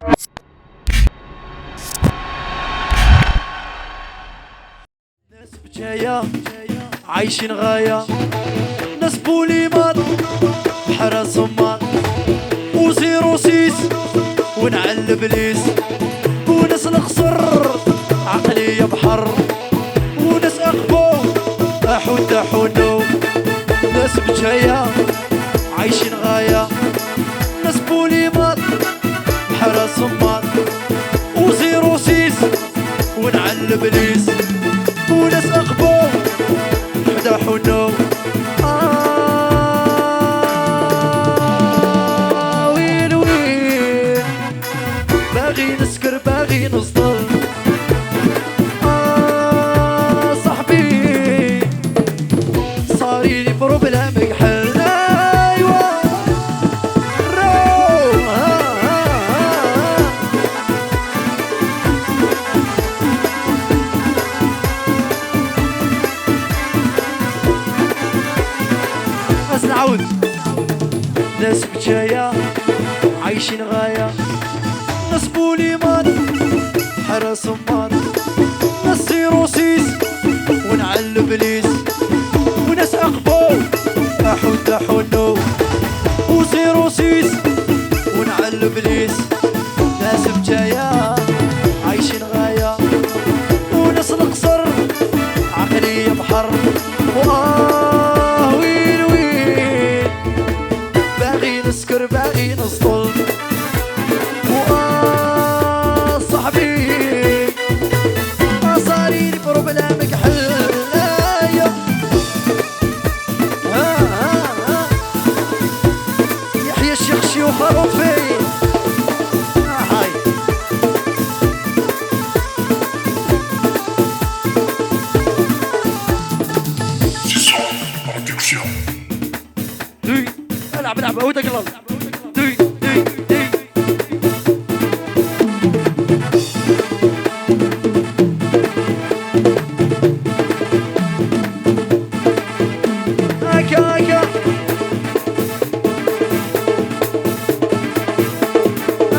ناس بجاية عايشين غاية، ناس بوليمات حراس امات وزيرو سيس ونعل بليس، وناس القصر عقلية بحر، وناس اخبو احود احونو. ناس بجاية عايشين غاية، ناس بوليمات حراس امات وزيرو سيس ونعل بليس، وناس اخبو حدا حنو. وين وين باغي نسكر باغي نصدر، صاحبي صاريلي بروبلام يحل. نعاود ناس بجاية عايشين غاية، ناس بوليمان حراس امات، ناس سيروسيس ونعل بليس، وناس اخبو احود احونو وسيروسيس ونعل بليس. ناس بجاية عايشين غاية، وناس القصر عقلية بحر. نسكر باغي نصطل، صاحبي صاريلي بروبلامك حلايا. يحيى الشيخ شيوخ الوفي هاي العب العب ودك الله.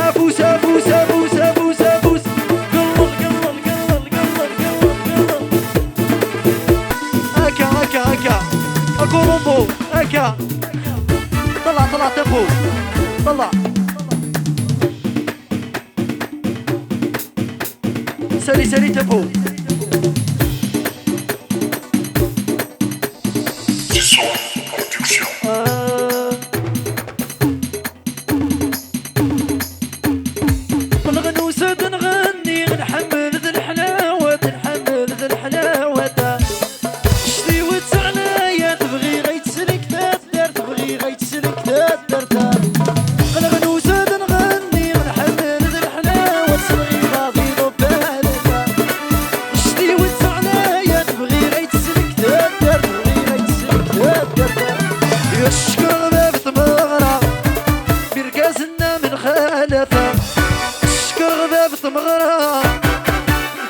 ابوس ابوس ابوس ابوس ابوس قلل قلل قلل قلل قلل اكا اكا اكا اكو رمبو اكا. طلع طلع تبو طلع سري سري تبو. نغني وسد نغني نحمل ذي الحلاوة نحمل ذي الحلاوة، شتي وتعنايا تبغي غيتسلك تدار تبغي غيتسلك تدار. نغني وسد نغني نحمل ذي الحلاوة تسلغي باغي ضبالك، شتي وتعنايا تبغي غيتسلك تدار تبغي غيتسلك تدار. يشكر باب تمغرة بركازنا من خالفه، مغرى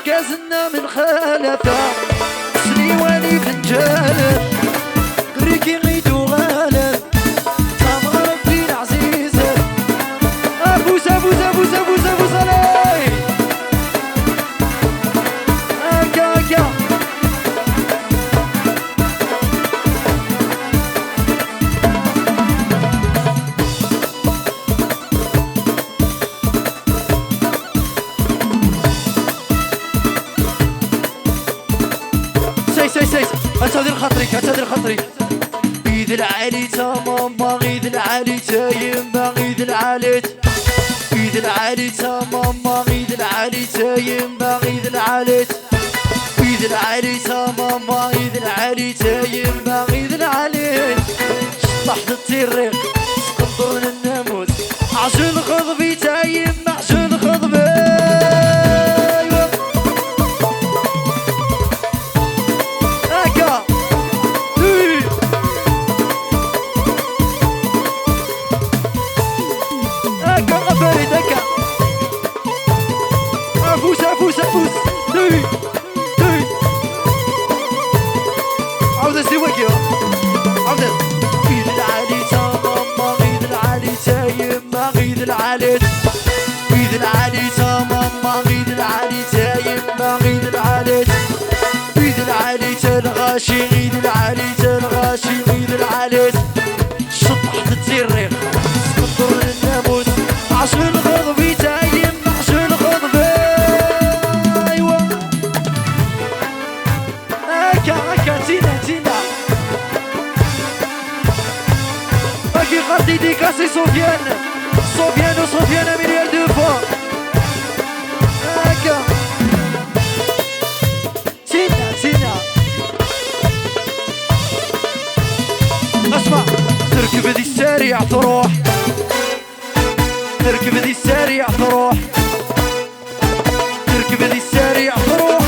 كازنا من خالفه، سليواني فنجالة ريكي غيدو غالب تمغرب دين عزيزة. ابوس ابوس ابوس ابوس ابوس علي اكا اكا. سيس اتادر خاطرك اتادر خاطرك. بيد العالي تا ماما غيد العالي تا يما غيد العاليت، بيد العالي تا ماما غيد العالي تا يما غيد العاليت، بيد العالي تا ماما غيد العالي تا يما غيد العاليت. شطحت الطريق سقطر الناموس عجل خضبي تا يما عجل خضبي. افوس افوس افوس عاود الزواج عاود. غيد العالي تا ماما غيد العالي تا يما غيد العاليت، غيد العالي الغاشي غيد العاليت الغاشي غيد العاليت شطحت التريق سقطر الناموس عشو الغضبي تايم عشو الغضبي ايوا هكا تينا باقي غادي ديكاسي سفيان مليار دو فوا هكا تينا اسمع تركب ذي السريع تروح تركب ذي السريع تروح تركب ذي السريع تروح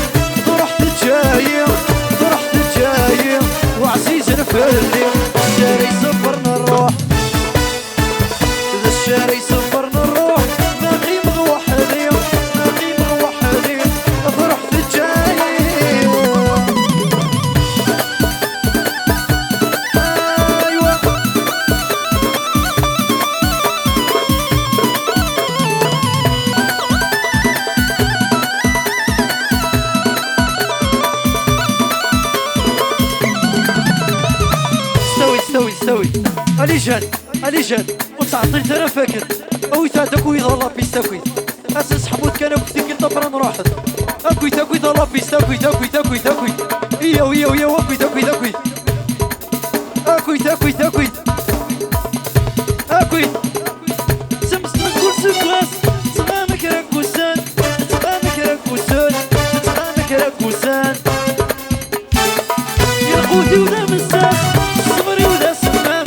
تتجايم وعزيز نفلي الشاري صفرنا الروح الشاري صفرنا الروح باقي موحدين تروح تتجايم ايوه استوي علي جان وتعطي ترى فاكر او تاعك ويضل بيستاكوي اساس حمود كان وقتك طبرا نروح اكوي ضل بيستاكوي تاكوي ايو اكوي سمس نقول سكواس تغامك راكوسان يا خوتي وذا مساس صبري وذا سمام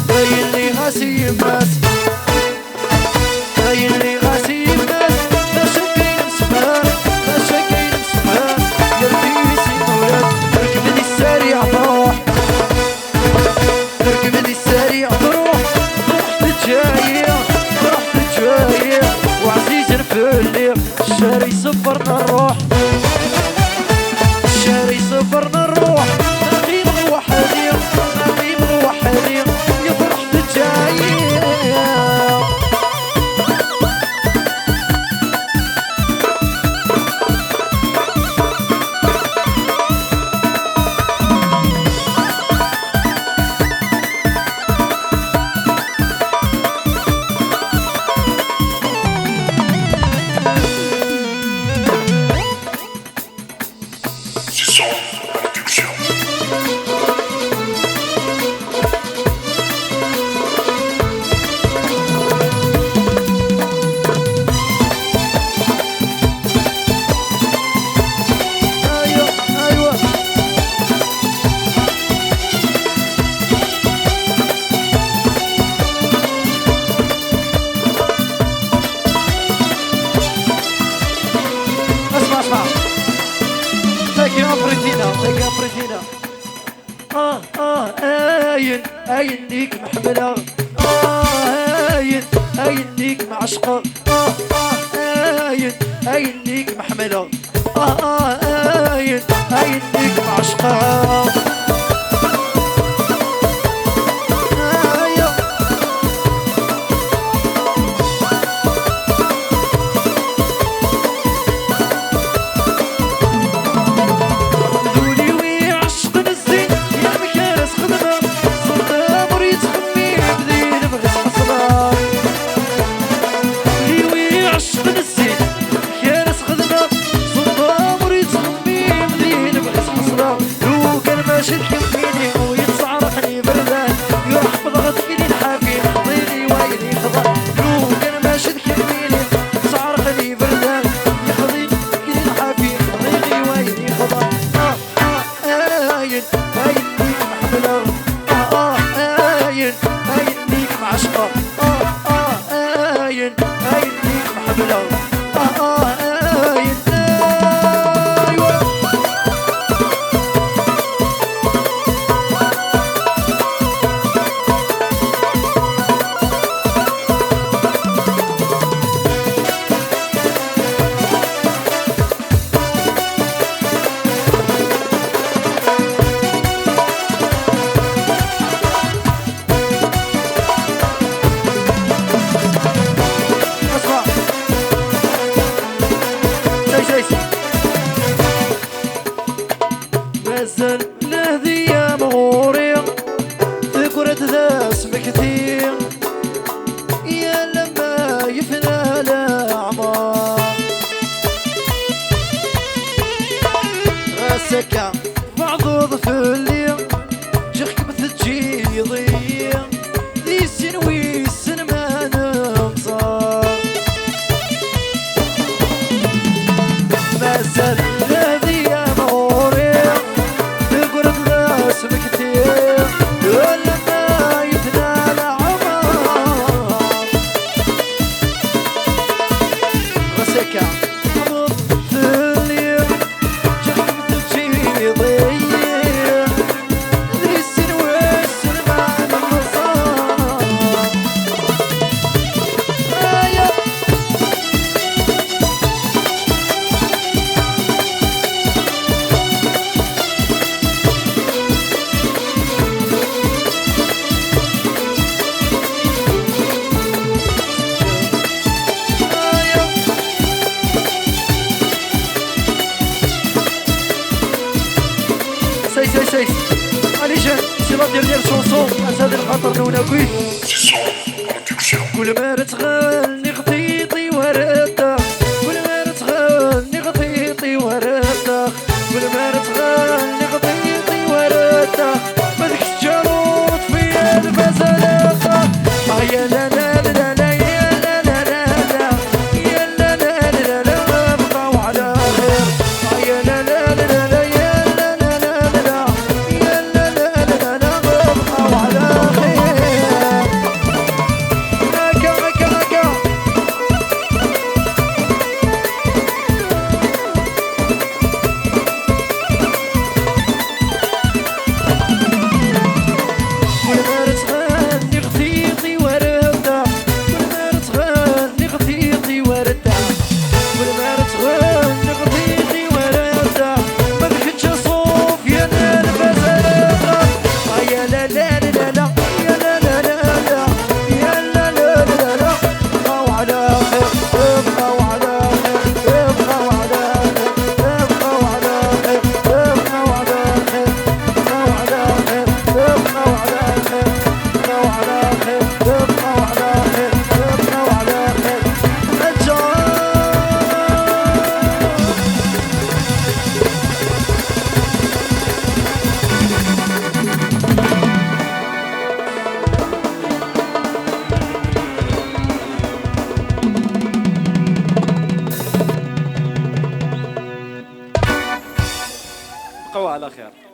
باين لي غاسي يماس لا شكاين مسمار يا ربيسي مولاد تركب لي السريع تروح تتجايم وعزيز نفلي الشاري صفرنا الروح باقي موحدين يفرح تتجايم بريتينا آين ليك محملة آين ليك معشقة آين ليك محملة آين ليك معشقة should سي لا ديرنيير شونسون عشان الخاطر نونا كويت كل ما تغني خطيطي ورده كل ما تغني خطيطي ورده كل ما تغني خطيطي ورده ما ذيك الجارود فيا الفزلقه يا لا لا لا لا يا لا لا لا لا يا لا لا لا لا بقاو على خير يا لا لا لا لا يا لا لا لا لا يا لا لا لا لا بقاو على خير هكا هكا هكا كل ما تغني خطيطي ورده كل ما تغني خطيطي ورده كل ما تغني خطيطي ورده ما ذكرتش صوف يا نار فزلقه يا لا لا لا لا يا لا لا لا لا يا لا لا لا لا بقاو على خير بقاو على خير بقاو على خير بقاو على خير بقاو على خير بقاو على خير بقاو على خير بقاو على خير بقاو على خير بقاو على خير الجار بقوا على خير.